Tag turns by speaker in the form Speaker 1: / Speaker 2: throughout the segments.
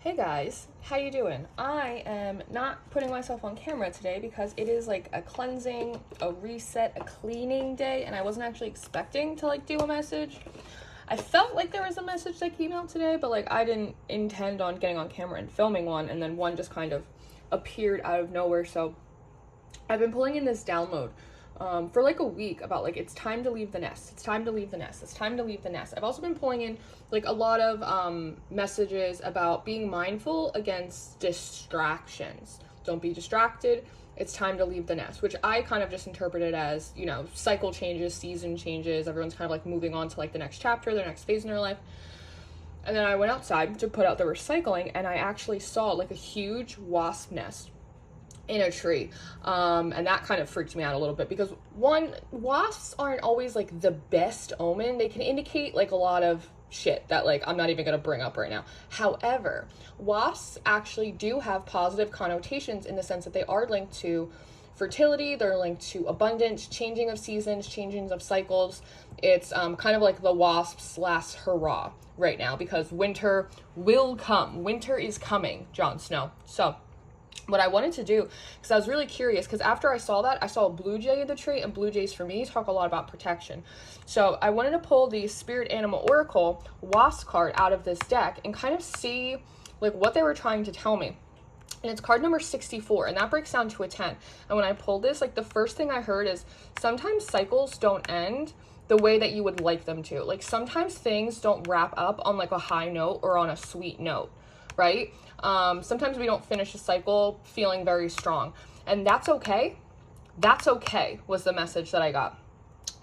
Speaker 1: Hey guys, how you doing? I am not putting myself on camera today because it is like a cleansing, a reset, a cleaning day, and I wasn't actually expecting to like do a message. I felt like there was a message that came out today, but like I didn't intend on getting on camera and filming one, and then one just kind of appeared out of nowhere. So I've been pulling in this download for like a week about like it's time to leave the nest. It's time to leave the nest. It's time to leave the nest. I've also been pulling in like a lot of messages about being mindful against distractions. Don't be distracted. It's time to leave the nest, which I kind of just interpreted as, you know, cycle changes, season changes. Everyone's kind of like moving on to like the next chapter, their next phase in their life. And then I went outside to put out the recycling, and I actually saw like a huge wasp nest in a tree, and that kind of freaked me out a little bit because one, wasps aren't always like the best omen. They can indicate like a lot of shit that like I'm not even gonna bring up right now. However, wasps actually do have positive connotations in the sense that they are linked to fertility, they're linked to abundance, changing of seasons, changing of cycles. It's kind of like the wasp's last hurrah right now because winter will come. Winter is coming, Jon Snow. So what I wanted to do, because I was really curious, because after I saw that, I saw a blue jay in the tree, and blue jays for me talk a lot about protection. So I wanted to pull the Spirit Animal Oracle Wasp card out of this deck and kind of see like what they were trying to tell me. And it's card number 64, and that breaks down to a 10. And when I pulled this, like the first thing I heard is sometimes cycles don't end the way that you would like them to. Like sometimes things don't wrap up on like a high note or on a sweet note, right? Sometimes we don't finish a cycle feeling very strong, and that's okay. That's okay was the message that I got.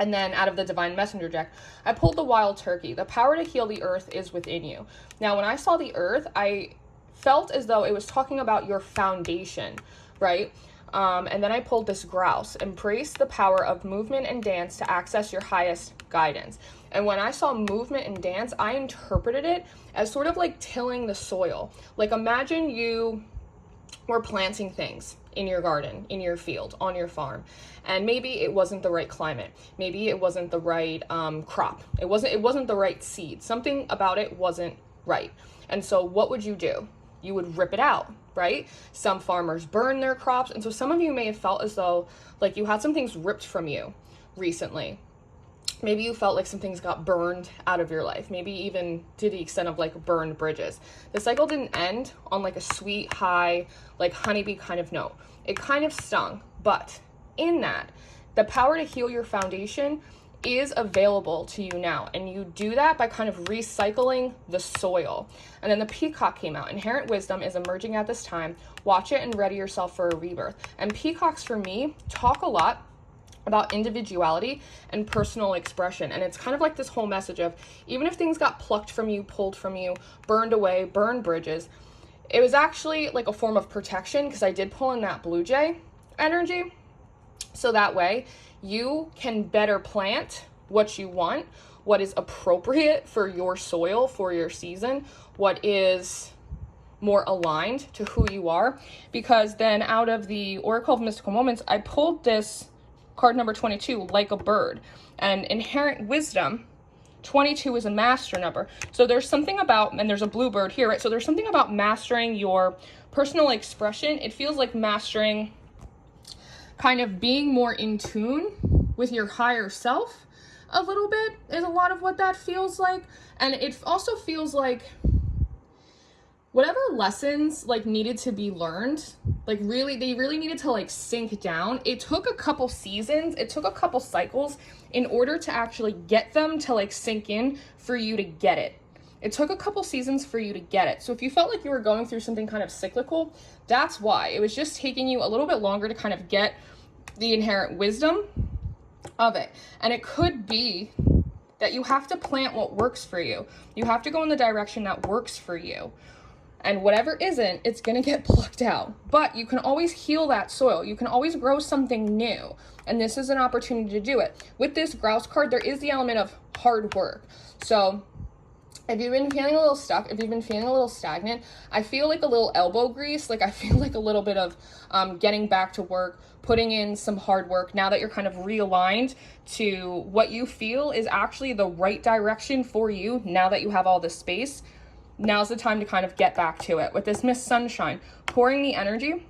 Speaker 1: And then out of the Divine Messenger deck, I pulled the Wild Turkey. The power to heal the earth is within you. Now, when I saw the earth, I felt as though it was talking about your foundation, right? And then I pulled this grouse. Embrace the power of movement and dance to access your highest guidance. And when I saw movement and dance, I interpreted it as sort of like tilling the soil. Like imagine you were planting things in your garden, in your field, on your farm, and maybe it wasn't the right climate. Maybe it wasn't the right crop. It wasn't the right seed. Something about it wasn't right. And so what would you do? You would rip it out, right? Some farmers burn their crops. And so some of you may have felt as though like you had some things ripped from you recently. Maybe you felt like some things got burned out of your life, maybe even to the extent of like burned bridges. The cycle didn't end on like a sweet, high, like honeybee kind of note. It kind of stung, but in that, the power to heal your foundation is available to you now. And you do that by kind of recycling the soil. And then the peacock came out. Inherent wisdom is emerging at this time. Watch it and ready yourself for a rebirth. And peacocks for me talk a lot about individuality and personal expression. And it's kind of like this whole message of even if things got plucked from you, pulled from you, burned away, burned bridges, it was actually like a form of protection because I did pull in that blue jay energy. So that way you can better plant what you want, what is appropriate for your soil, for your season, what is more aligned to who you are. Because then out of the Oracle of Mystical Moments, I pulled this card number 22, like a bird. And inherent wisdom, 22 is a master number. So there's something about, and there's a bluebird here, right? So there's something about mastering your personal expression. It feels like mastering kind of being more in tune with your higher self a little bit is a lot of what that feels like. And it also feels like whatever lessons like needed to be learned, like they really needed to like sink down. It took a couple seasons, it took a couple cycles in order to actually get them to like sink in for you to get it. It took a couple seasons for you to get it. So if you felt like you were going through something kind of cyclical, that's why. It was just taking you a little bit longer to kind of get the inherent wisdom of it. And it could be that you have to plant what works for you. You have to go in the direction that works for you. And whatever isn't, it's going to get plucked out. But you can always heal that soil. You can always grow something new. And this is an opportunity to do it. With this grouse card, there is the element of hard work. So if you've been feeling a little stuck, if you've been feeling a little stagnant, I feel like a little elbow grease. Like I feel like a little bit of getting back to work, putting in some hard work now that you're kind of realigned to what you feel is actually the right direction for you now that you have all this space. now's the time to kind of get back to it. With this Miss Sunshine, pouring the energy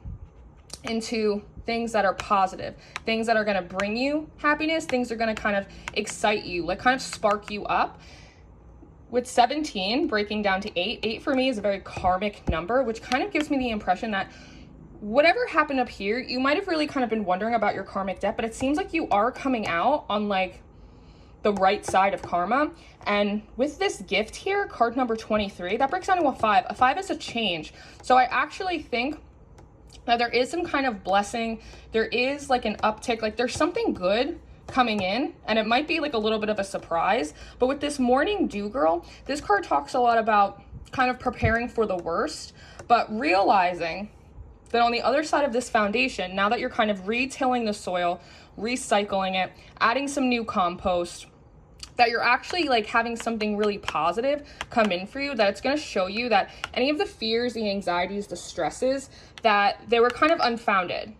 Speaker 1: into things that are positive, things that are going to bring you happiness, things that are going to kind of excite you, like kind of spark you up. With 17 breaking down to 8 for me is a very karmic number, which kind of gives me the impression that whatever happened up here, you might have really kind of been wondering about your karmic debt, but it seems like you are coming out on like the right side of karma. And with this gift here, card number 23, that breaks down to a 5. A 5 is a change. So I actually think that there is some kind of blessing. There is like an uptick, like there's something good coming in, and it might be like a little bit of a surprise. But with this Morning Dew Girl, this card talks a lot about kind of preparing for the worst, but realizing that on the other side of this foundation, now that you're kind of retilling the soil, recycling it, adding some new compost, that you're actually like having something really positive come in for you, that it's going to show you that any of the fears, the anxieties, the stresses, that they were kind of unfounded,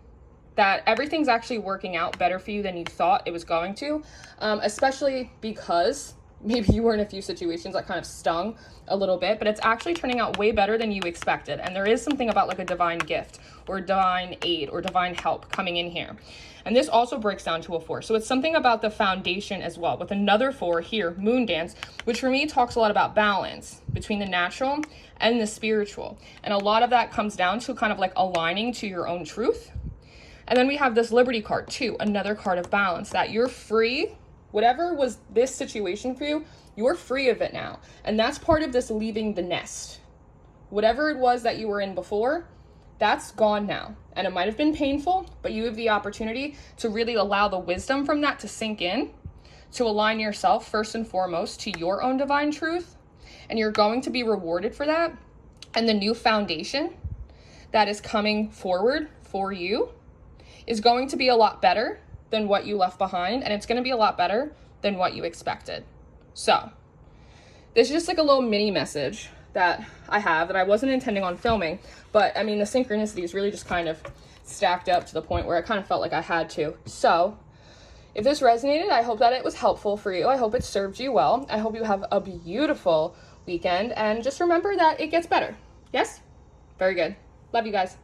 Speaker 1: that everything's actually working out better for you than you thought it was going to, especially because maybe you were in a few situations that kind of stung a little bit, but it's actually turning out way better than you expected. And there is something about like a divine gift or divine aid or divine help coming in here. And this also breaks down to a 4. So it's something about the foundation as well, with another 4 here, Moon Dance, which for me talks a lot about balance between the natural and the spiritual. And a lot of that comes down to kind of like aligning to your own truth. And then we have this Liberty card too, another card of balance, that you're free. Whatever was this situation for you, you're free of it now. And that's part of this leaving the nest. Whatever it was that you were in before, that's gone now. And it might have been painful, but you have the opportunity to really allow the wisdom from that to sink in, to align yourself first and foremost to your own divine truth. And you're going to be rewarded for that. And the new foundation that is coming forward for you is going to be a lot better than what you left behind. And it's going to be a lot better than what you expected. So this is just like a little mini message that I have that I wasn't intending on filming, but I mean, the synchronicities really just kind of stacked up to the point where I kind of felt like I had to. So if this resonated, I hope that it was helpful for you. I hope it served you well. I hope you have a beautiful weekend, and just remember that it gets better. Yes? Very good. Love you guys.